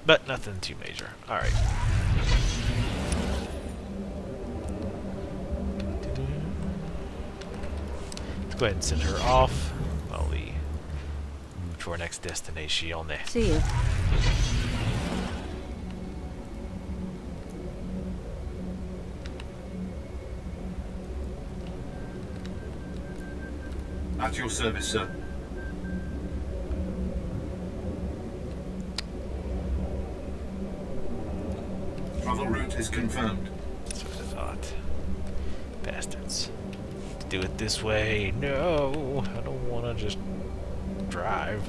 but nothing too major. Alright. Let's go ahead and send her off while we move to our next destination. See you. At your service, sir. Travel route is confirmed. That's what I thought. Bastards. Do it this way. No, I don't want to just drive.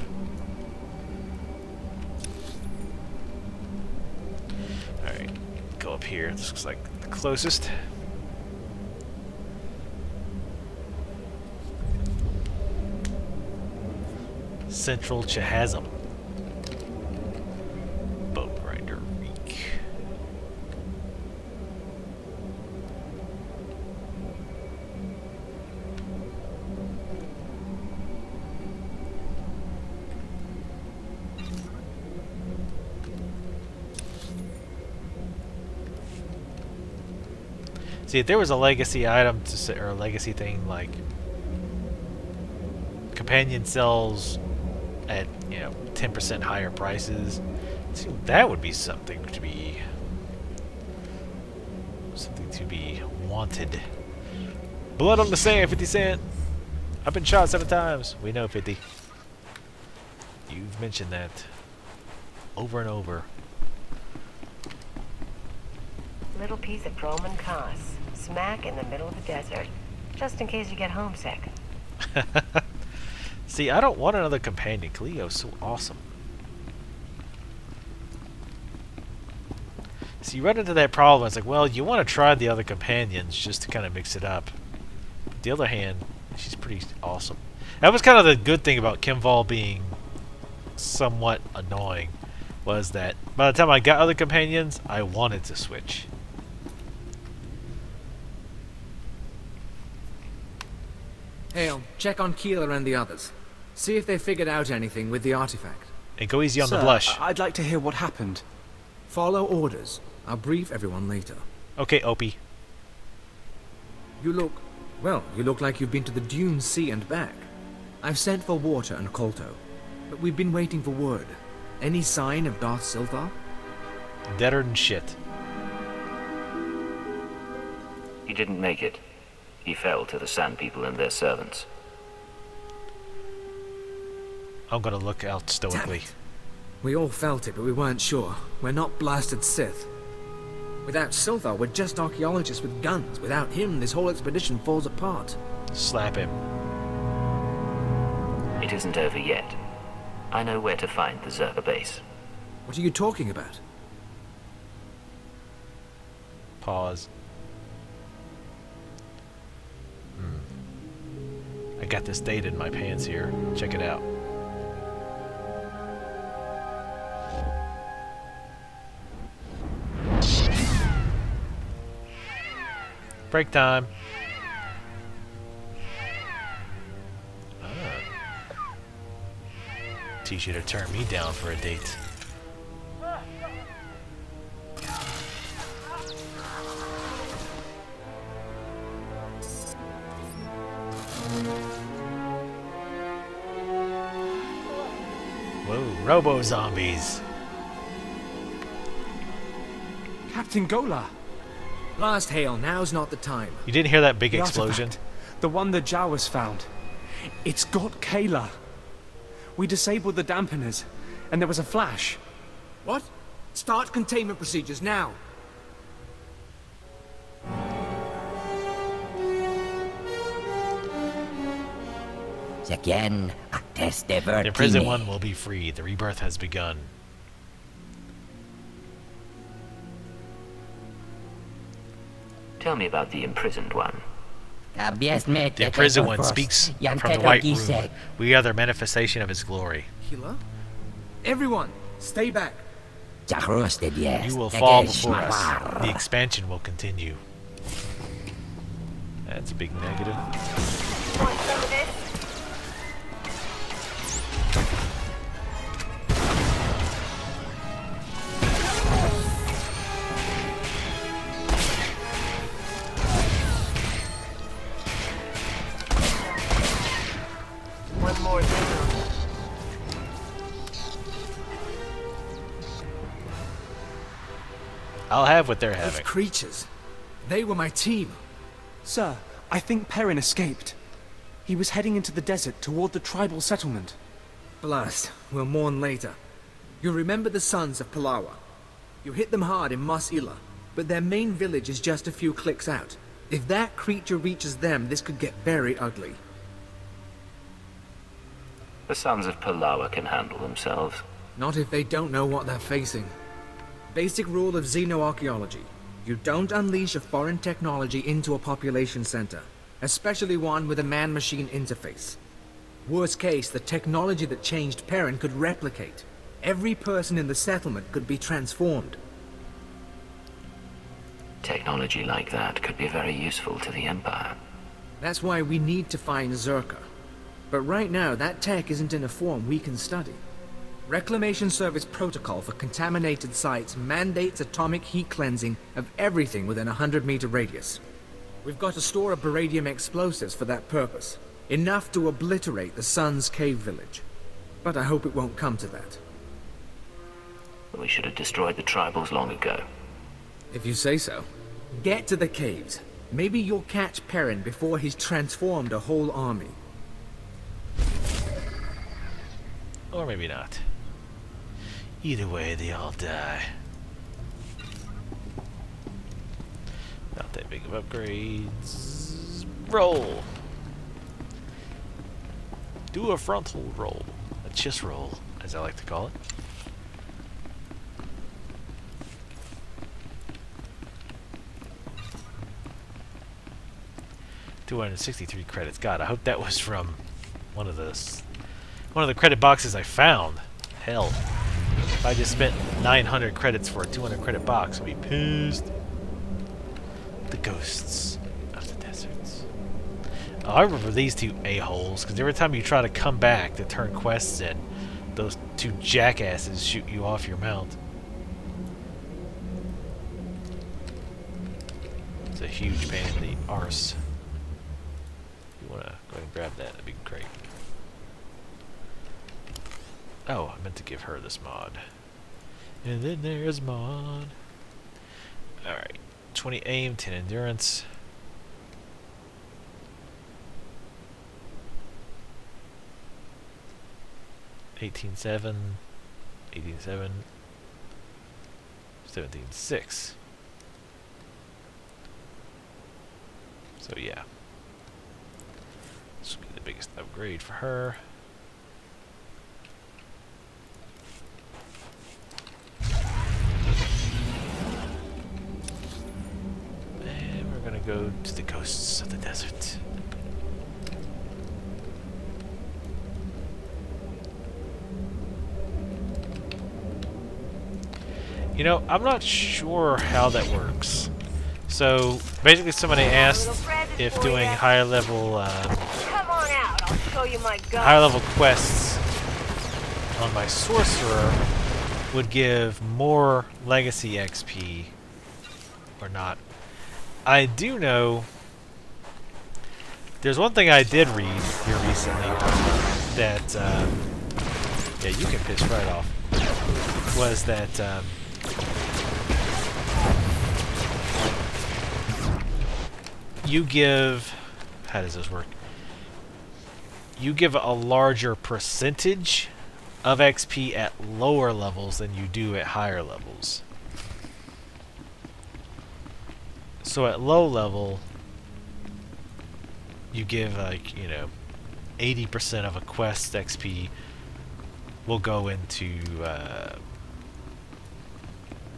Alright, go up here. This looks like the closest. Central Chahazam. Boat Grinder Reek. See, if there was a legacy item to say, or a legacy thing like companion sells at 10% higher prices, see, that would be something to be wanted. Blood on the sand, 50 cent. I've been shot 7 times. We know 50. You've mentioned that over and over. Little piece of Roman Cos, smack in the middle of the desert, just in case you get homesick. See, I don't want another companion. Cleo's so awesome. So you run into that problem. It's like, well, you want to try the other companions just to kind of mix it up. But the other hand, she's pretty awesome. That was kind of the good thing about Kimval being somewhat annoying, was that by the time I got other companions, I wanted to switch. Hale, check on Keeler and the others. See if they figured out anything with the artifact. And go easy on the Sir, blush. I'd like to hear what happened. Follow orders. I'll brief everyone later. Okay, Opie. You look like you've been to the Dune Sea and back. I've sent for Water and Kolto, but we've been waiting for word. Any sign of Darth Silthar? Deader than shit. He didn't make it. He fell to the Sand People and their servants. I'm gonna look out stoically. Damn it. We all felt it, but we weren't sure. We're not blasted Sith. Without Silthar, we're just archaeologists with guns. Without him, this whole expedition falls apart. Slap him. It isn't over yet. I know where to find the Zerga base. What are you talking about? Pause. I got this date in my pants here. Check it out. Break time. Teach you to turn me down for a date. Whoa, robo-zombies. Captain Gola! Blast Hale, now's not the time. You didn't hear that big The explosion? artifact, the one the Jawas found. It's got Kayla. We disabled the dampeners, and there was a flash. What? Start containment procedures now. The imprisoned one will be free. The rebirth has begun. Tell me about the imprisoned one. The imprisoned one speaks from the White Room. We are the manifestation of his glory. Healer? Everyone, stay back. You will fall before us. The expansion will continue. That's a big negative. Want some of this? more down. I'll have what they're Those having. creatures. They were my team. Sir, I think Perrin escaped. He was heading into the desert toward the tribal settlement. Blast. We'll mourn later. You remember the sons of Palawa. You hit them hard in Mos Ila, but their main village is just a few clicks out. If that creature reaches them, this could get very ugly. The sons of Palawa can handle themselves. Not if they don't know what they're facing. Basic rule of xenoarchaeology. You don't unleash a foreign technology into a population center, especially one with a man-machine interface. Worst case, the technology that changed Perrin could replicate. Every person in the settlement could be transformed. Technology like that could be very useful to the Empire. That's why we need to find Zerka. But right now, that tech isn't in a form we can study. Reclamation Service protocol for contaminated sites mandates atomic heat cleansing of everything within a 100-meter radius. We've got a store of beradium explosives for that purpose. Enough to obliterate the Sun's cave village. But I hope it won't come to that. We should have destroyed the tribals long ago. If you say so. Get to the caves. Maybe you'll catch Perrin before he's transformed a whole army. Or maybe not. Either way, they all die. Not that big of upgrades. Roll! Do a frontal roll. A chiss roll, as I like to call it. $263 credits. God, I hope that was from one of the credit boxes I found. Hell. If I just spent 900 credits for a 200 credit box, I'd be pissed. The ghosts of the deserts. Oh, I remember these two a-holes, because every time you try to come back to turn quests in, those two jackasses shoot you off your mount. It's a huge pain in the arse. If you want to go ahead and grab that, that'd be great. Oh, I meant to give her this mod. And then there's mod. Alright. 20 aim, 10 endurance. $18,700. $18,700. $17,600. So yeah. This will be the biggest upgrade for her. Go to the ghosts of the desert. You know, I'm not sure how that works. So basically, somebody asked if doing higher level Come on out, I'll show you my gun. higher level quests on my sorcerer would give more legacy XP or not. I do know there's one thing I did read here recently that yeah, you can piss right off, was that you give, how does this work? You give a larger percentage of XP at lower levels than you do at higher levels. So at low level, you give like, you know, 80% of a quest XP will go into,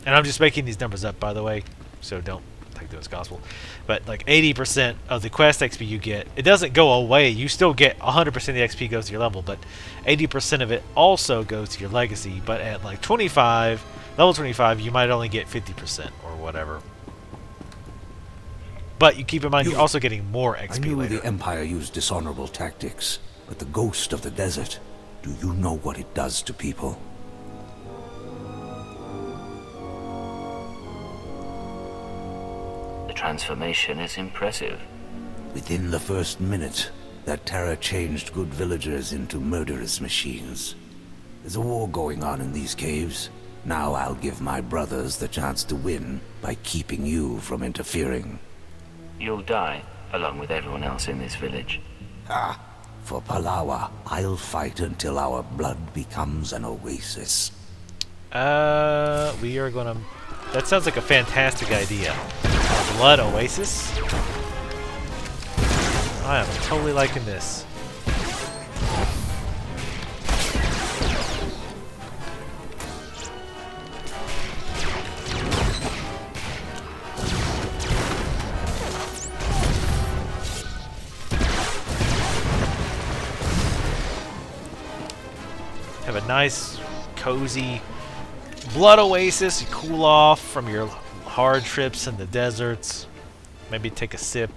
and I'm just making these numbers up, by the way, so don't take them as gospel, but like 80% of the quest XP you get, it doesn't go away. You still get 100% of the XP goes to your level, but 80% of it also goes to your legacy. But at like 25, level 25, you might only get 50% or whatever. But you keep in mind, you're also getting more XP I knew later. the Empire used dishonorable tactics, but the ghost of the desert, do you know what it does to people? The transformation is impressive. Within the first minute, That terror changed good villagers into murderous machines. There's a war going on in these caves. Now I'll give my brothers the chance to win by keeping you from interfering. You'll die, along with everyone else in this village. Ah, for Palawa, I'll fight until our blood becomes an oasis. We are gonna... That sounds like a fantastic idea. A blood oasis? I am totally liking this. Have a nice, cozy blood oasis. You cool off from your hard trips in the deserts. Maybe take a sip.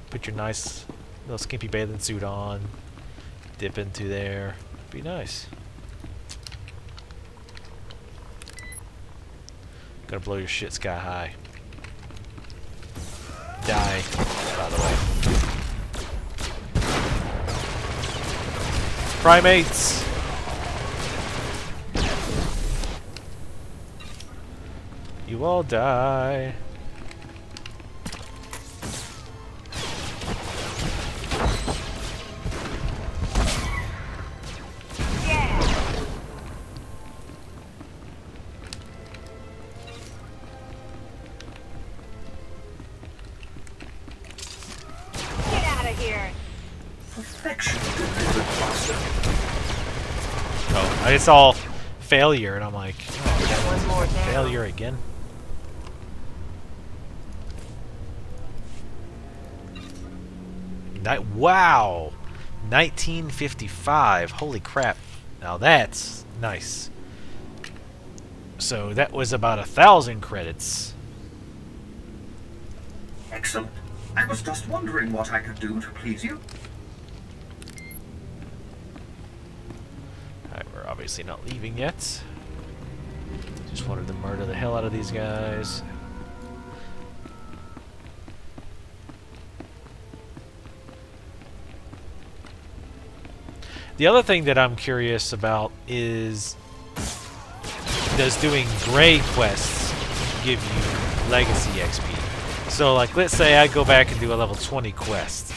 Put your nice little skimpy bathing suit on. Dip into there. Be nice. Gonna blow your shit sky high. Die, by the way. Primates! You all die. Get out of here. Perfection delivered, Master. Oh, I saw failure and I'm like, oh, One more down. failure again? Wow! 1955. Holy crap. Now that's nice. So that was about 1,000 credits. Excellent. I was just wondering what I could do to please you. Alright, we're obviously not leaving yet. Just wanted to murder the hell out of these guys. The other thing that I'm curious about is, does doing gray quests give you legacy XP? So like, let's say I go back and do a level 20 quest.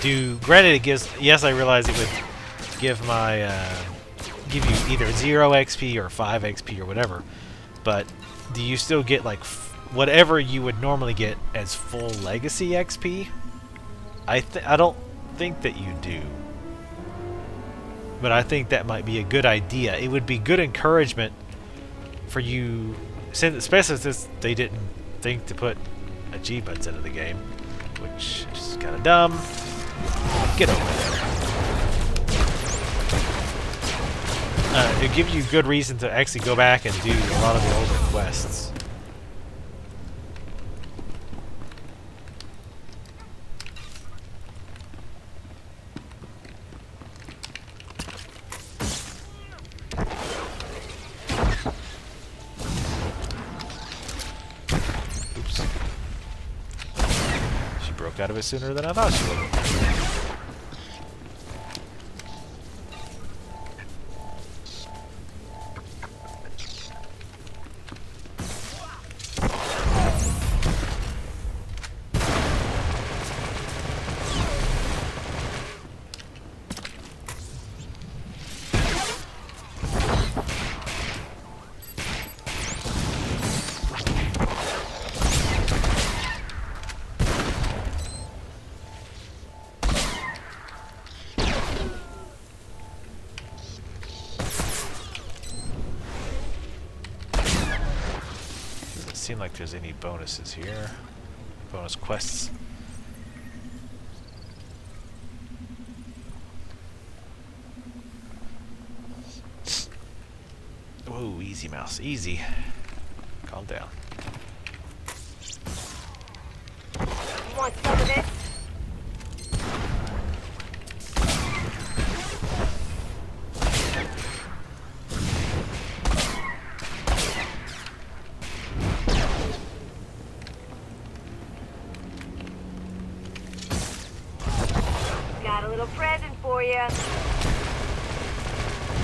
Granted it gives, yes, I realize it would give give you either 0 XP or 5 XP or whatever, but do you still get like whatever you would normally get as full legacy XP? I don't think that you do. But I think that might be a good idea. It would be good encouragement for you, especially since they didn't think to put achievements into the game, which is kind of dumb. Get over there. It gives you good reason to actually go back and do a lot of the older quests. Out of it sooner than I thought she would. Seem like there's any bonuses here. Bonus quests. Whoa, easy mouse, easy. Calm down. You want some of this? present for you.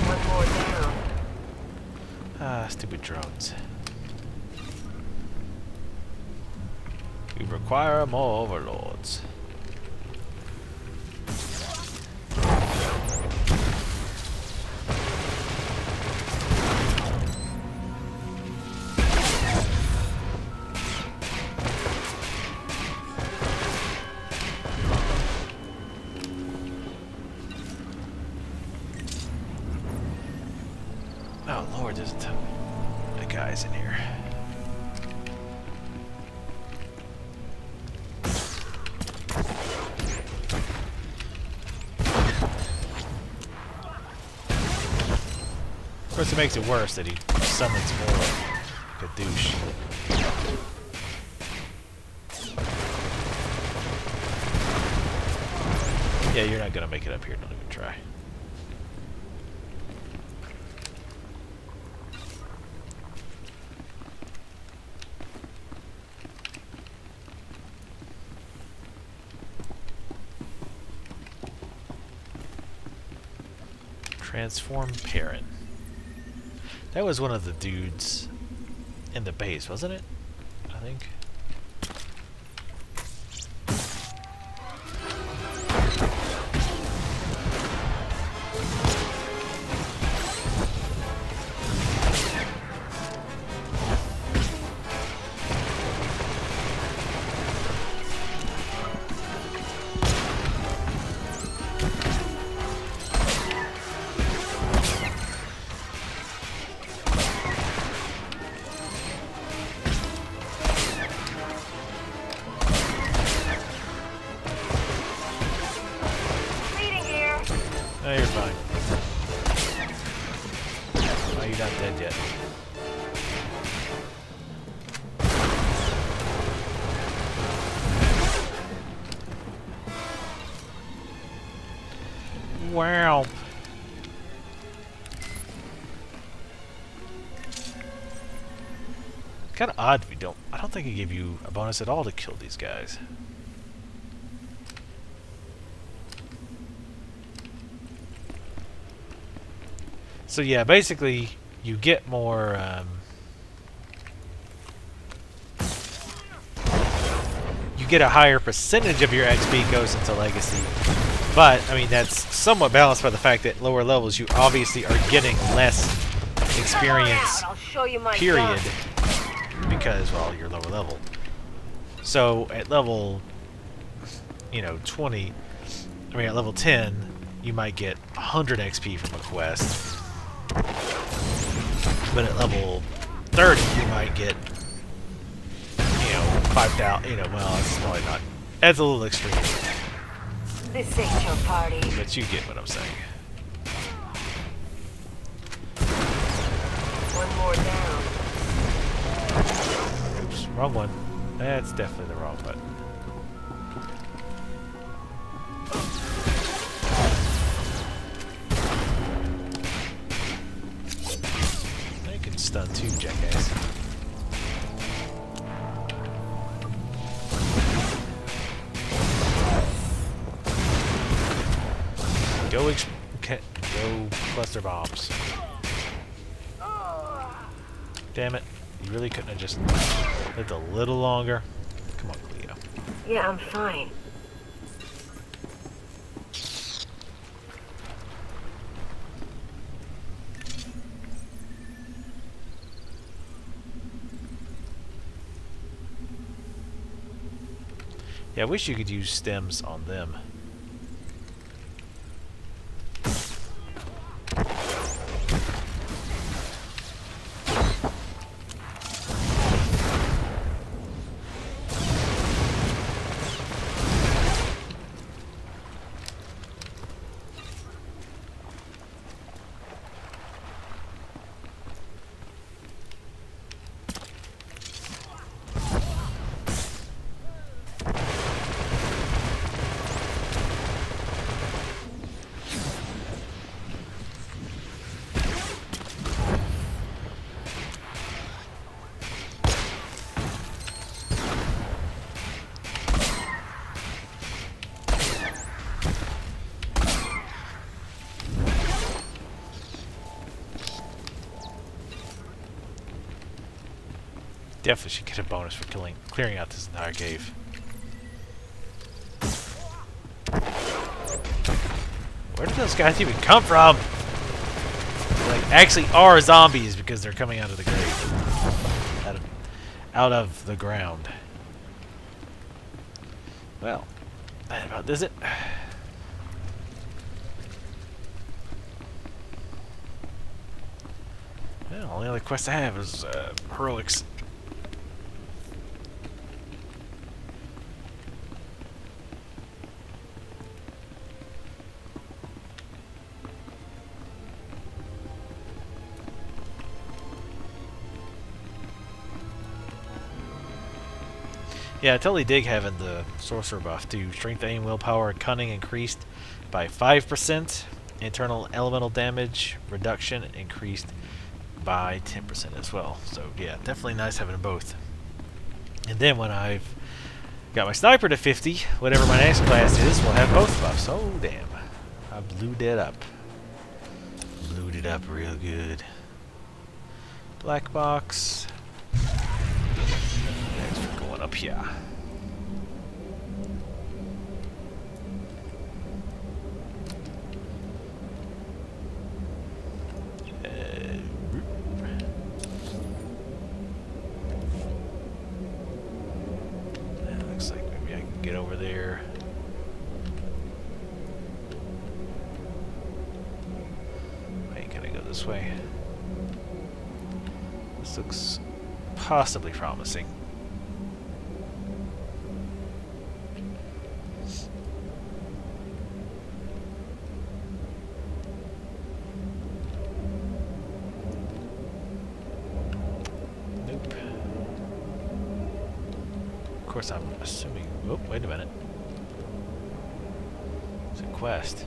One more down. Ah, stupid drones. We require more overlords. Oh Lord, there's a ton of guys in here. Of course, it makes it worse that he summons more like a douche. Yeah, you're not gonna make it up here. Don't even try. Transform Perrin. That was one of the dudes in the base, wasn't it? I think. No, you're fine. Oh, you're not dead yet. Wow. Kind of odd we don't. I don't think it gave you a bonus at all to kill these guys. So yeah, basically you get more. You get a higher percentage of your XP goes into Legacy, but I mean that's somewhat balanced by the fact that lower levels you obviously are getting less experience. I'll show you my Period. gun. Because well, you're lower level. So at level, 20. I mean at level 10, you might get 100 XP from a quest. But at level 30, you might get, 5,000, well, it's probably not, that's a little extreme, This ain't your party. but you get what I'm saying. One more down. Oops, wrong one. That's definitely the wrong button. I can stun too, jackass. Go cluster bombs. Damn it. You really couldn't have just lived a little longer. Come on, Cleo. Yeah, I'm fine. Yeah, I wish you could use stems on them. Definitely should get a bonus for clearing out this entire cave. Where did those guys even come from? They, like, actually are zombies because they're coming out of the grave. Out of the ground. Well, that about does it. Well, only other quest I have is heroics. Yeah, I totally dig having the sorcerer buff too. Strength, aim, willpower, and cunning increased by 5%. Internal elemental damage reduction increased by 10% as well. So yeah, definitely nice having them both. And then when I've got my sniper to 50, whatever my next class is, we'll have both buffs. Oh damn, I blew that up. Blew it up real good. Black box. Thanks for going up here. Looks like maybe I can get over there. I ain't gonna go this way. This looks possibly promising. Nope. Of course, I'm assuming. Oh, wait a minute. It's a quest.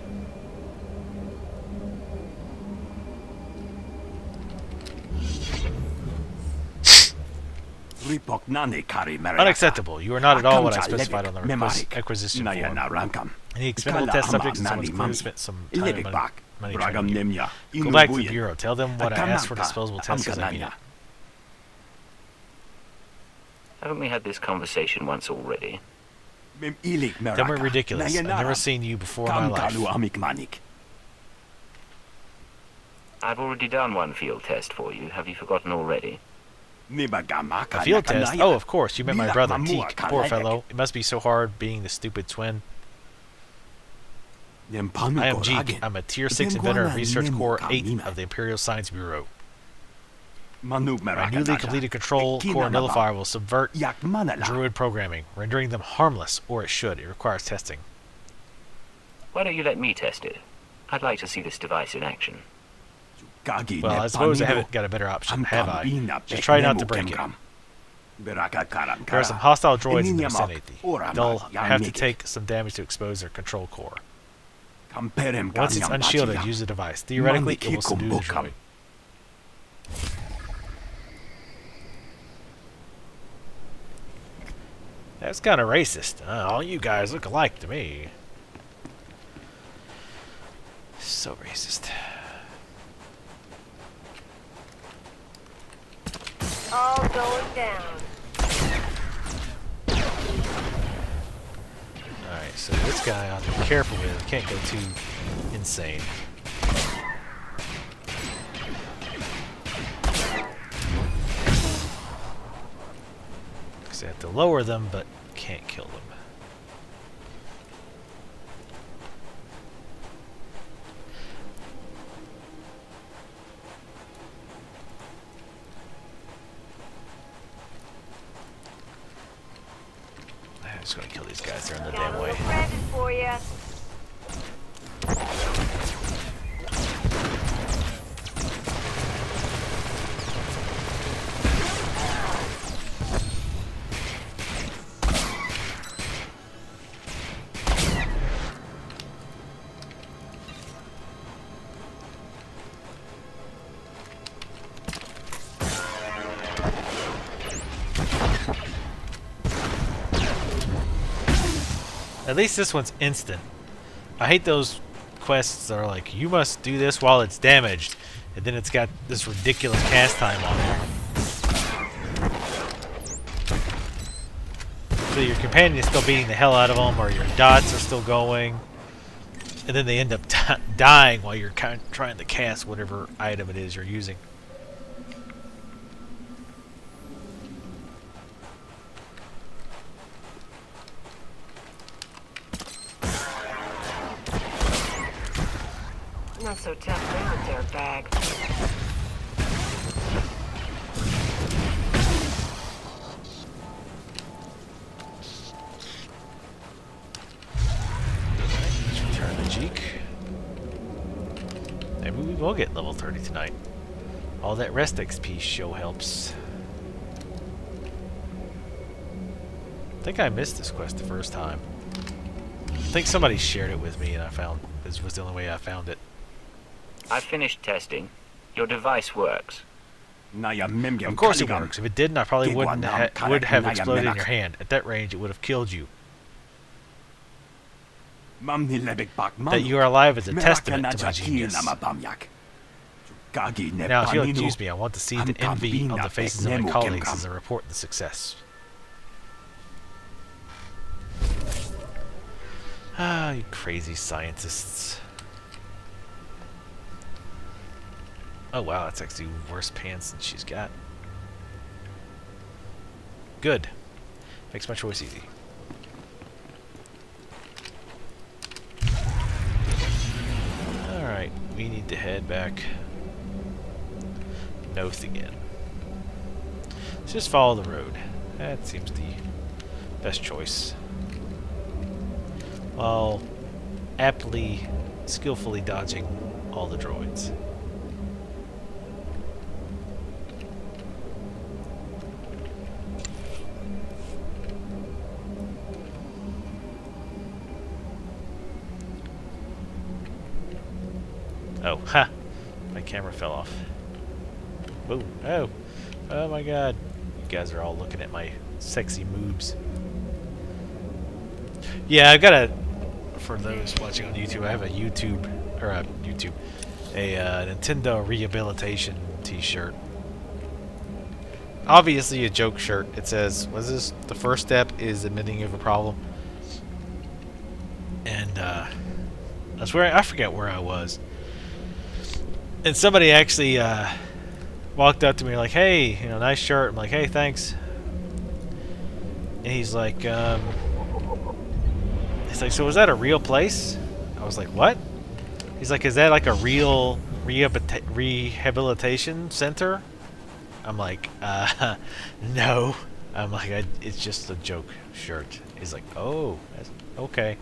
Unacceptable. You are not at all what I specified on the acquisition form. Any expendable test subjects and someone's clearly spent some time and money training you. Go back to the Bureau. Tell them what I asked for disposable tests because I mean it. Haven't we had this conversation once already? Don't be ridiculous. I've never seen you before in my life. I've already done one field test for you. Have you forgotten already? A field test? Oh, of course. You met my brother, Teak. Poor fellow. It must be so hard being the stupid twin. I am Jeek. I'm a Tier 6 inventor of Research Corps 8 of the Imperial Science Bureau. My newly completed Control Core Nullifier will subvert Druid programming, rendering them harmless, or it should. It requires testing. Why don't you let me test it? I'd like to see this device in action. Well, I suppose I haven't got a better option, have I? Just try not to break it. There are some hostile droids in the vicinity. They'll have to take some damage to expose their control core. Once it's unshielded, use the device. Theoretically, it will subdue the droid. That's kind of racist. All you guys look alike to me. So racist. All going down. Alright, so this guy I'll be careful with. Can't go too insane. Because I have to lower them, but can't kill them. I'm just gonna kill these guys. They're in the damn way. Present for you. At least this one's instant. I hate those quests that are like, you must do this while it's damaged, and then it's got this ridiculous cast time on it. So your companion is still beating the hell out of them, or your dots are still going, and then they end up dying while you're trying to cast whatever item it is you're using. Not so tough now, dirtbag. Let's return the cheek. Maybe we will get level 30 tonight. All that rest XP show helps. I think I missed this quest the first time. I think somebody shared it with me and I found this was the only way I found it. I finished testing. Your device works. Of course it works. If it didn't, I probably would have exploded in your hand. At that range, it would have killed you. That you are alive is a testament to my genius. Now, if you'll excuse me, I want to see the envy on the faces of my colleagues as I report the success. Ah, you crazy scientists. Oh wow, that's actually worse pants than she's got. Good. Makes my choice easy. Alright, we need to head back north again. Let's just follow the road. That seems the best choice. While aptly, skillfully dodging all the droids. Oh, ha! My camera fell off. Boom. Oh! Oh my god. You guys are all looking at my sexy moves. Yeah, I've got a... For those watching on YouTube, I have a Nintendo Rehabilitation t-shirt. Obviously a joke shirt. It says, "Was this the first step is admitting you have a problem?" And, I forget where I was. And somebody actually walked up to me like, "Hey, you know, nice shirt." I'm like, "Hey, thanks." And he's like, "So is that a real place?" I was like, "What?" He's like, "Is that like a real rehabilitation center?" I'm like, no." I'm like, "It's just a joke shirt." He's like, "Oh, okay."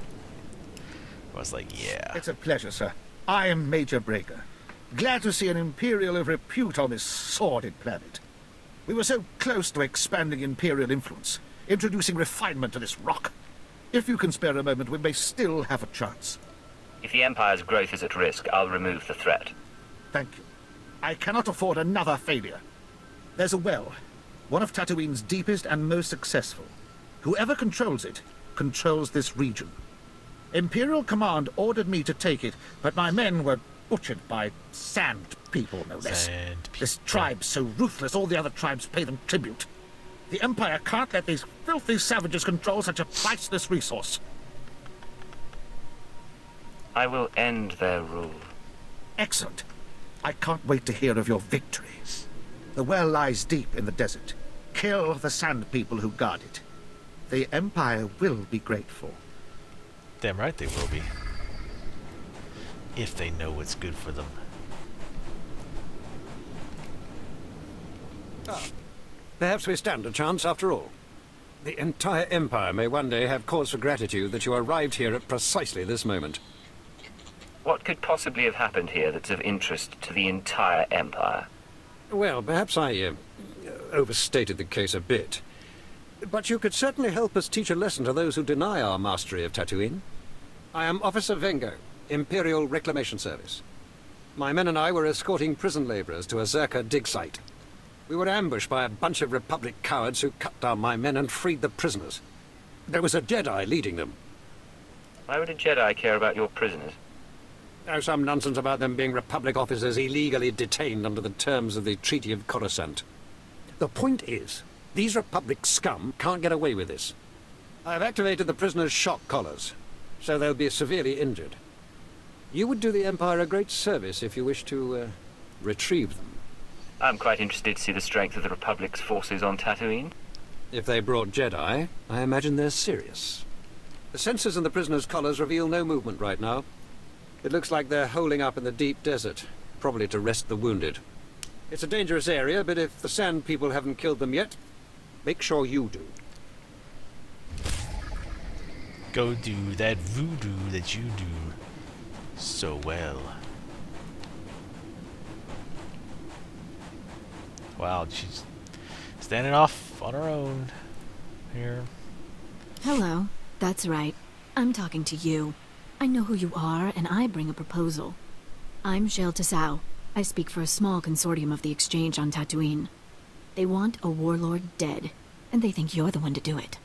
I was like, "Yeah." It's a pleasure, sir. I am Major Breaker. Glad to see an Imperial of repute on this sordid planet. We were so close to expanding Imperial influence, introducing refinement to this rock. If you can spare a moment, we may still have a chance. If the Empire's growth is at risk, I'll remove the threat. Thank you. I cannot afford another failure. There's a well, one of Tatooine's deepest and most successful. Whoever controls it, controls this region. Imperial Command ordered me to take it, but my men were butchered by sand people, no less. Sand people. This tribe's so ruthless, all the other tribes pay them tribute. The Empire can't let these filthy savages control such a priceless resource. I will end their rule. Excellent. I can't wait to hear of your victory. The well lies deep in the desert. Kill the sand people who guard it. The Empire will be grateful. Damn right they will be. If they know what's good for them. Perhaps we stand a chance after all. The entire Empire may one day have cause for gratitude that you arrived here at precisely this moment. What could possibly have happened here that's of interest to the entire Empire? Well, perhaps I overstated the case a bit. But you could certainly help us teach a lesson to those who deny our mastery of Tatooine. I am Officer Vengo, Imperial Reclamation Service. My men and I were escorting prison laborers to a Zerka dig site. We were ambushed by a bunch of Republic cowards who cut down my men and freed the prisoners. There was a Jedi leading them. Why would a Jedi care about your prisoners? Oh, some nonsense about them being Republic officers illegally detained under the terms of the Treaty of Coruscant. The point is, these Republic scum can't get away with this. I've activated the prisoners' shock collars, so they'll be severely injured. You would do the Empire a great service if you wish to retrieve them. I'm quite interested to see the strength of the Republic's forces on Tatooine. If they brought Jedi, I imagine they're serious. The sensors in the prisoners' collars reveal no movement right now. It looks like they're holing up in the deep desert, probably to rest the wounded. It's a dangerous area, but if the Sand People haven't killed them yet, make sure you do. Go do that voodoo that you do so well. Wow, she's standing off on her own here. Hello. That's right. I'm talking to you. I know who you are, and I bring a proposal. I'm Shale Tassau. I speak for a small consortium of the Exchange on Tatooine. They want a warlord dead, and they think you're the one to do it.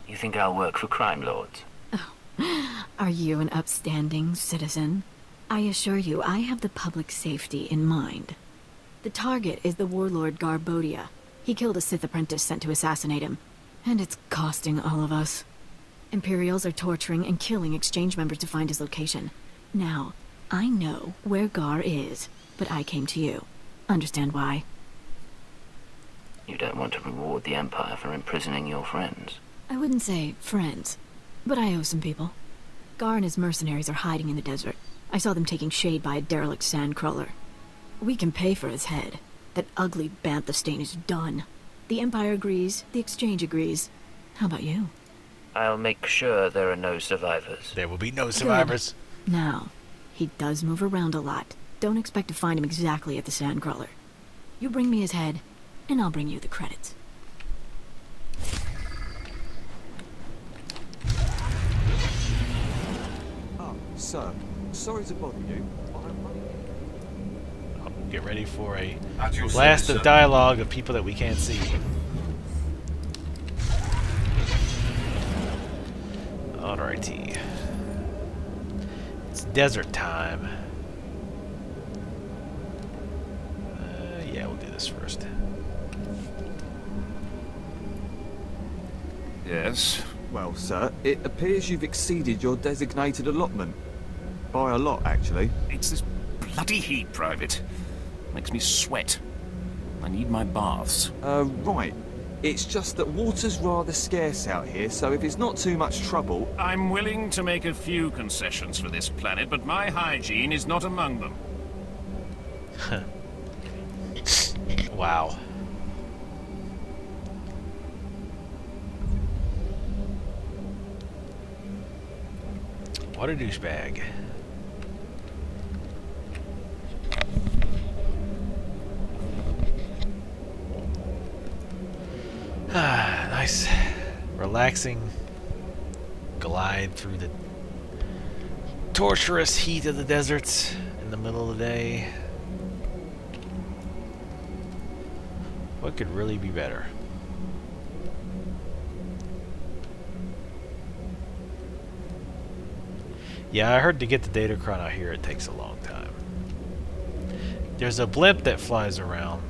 You think I'll work for crime lords? Oh, are you an upstanding citizen? I assure you, I have the public safety in mind. The target is the warlord Garbodia. He killed a Sith apprentice sent to assassinate him, and it's costing all of us. Imperials are torturing and killing Exchange members to find his location. Now, I know where Gar is, but I came to you. Understand why? You don't want to reward the Empire for imprisoning your friends. I wouldn't say friends, but I owe some people. Gar and his mercenaries are hiding in the desert. I saw them taking shade by a derelict sandcrawler. We can pay for his head. That ugly bantha stain is done. The Empire agrees, the Exchange agrees. How about you? I'll make sure there are no survivors. There will be no survivors. Good. Now, he does move around a lot. Don't expect to find him exactly at the sandcrawler. You bring me his head, and I'll bring you the credits. Sir, sorry to bother you. Get ready for a At your blast service, of sir. dialogue of people that we can't see. Alrighty. It's desert time. Yeah, we'll do this first. Yes? Well, sir, it appears you've exceeded your designated allotment. By a lot, actually. It's this bloody heat, Private. Makes me sweat. I need my baths. Right. It's just that water's rather scarce out here, so if it's not too much trouble... I'm willing to make a few concessions for this planet, but my hygiene is not among them. Wow. What a douchebag. Nice, relaxing glide through the torturous heat of the deserts in the middle of the day. What could really be better? Yeah, I heard to get the datacron out here it takes a long time. There's a blimp that flies around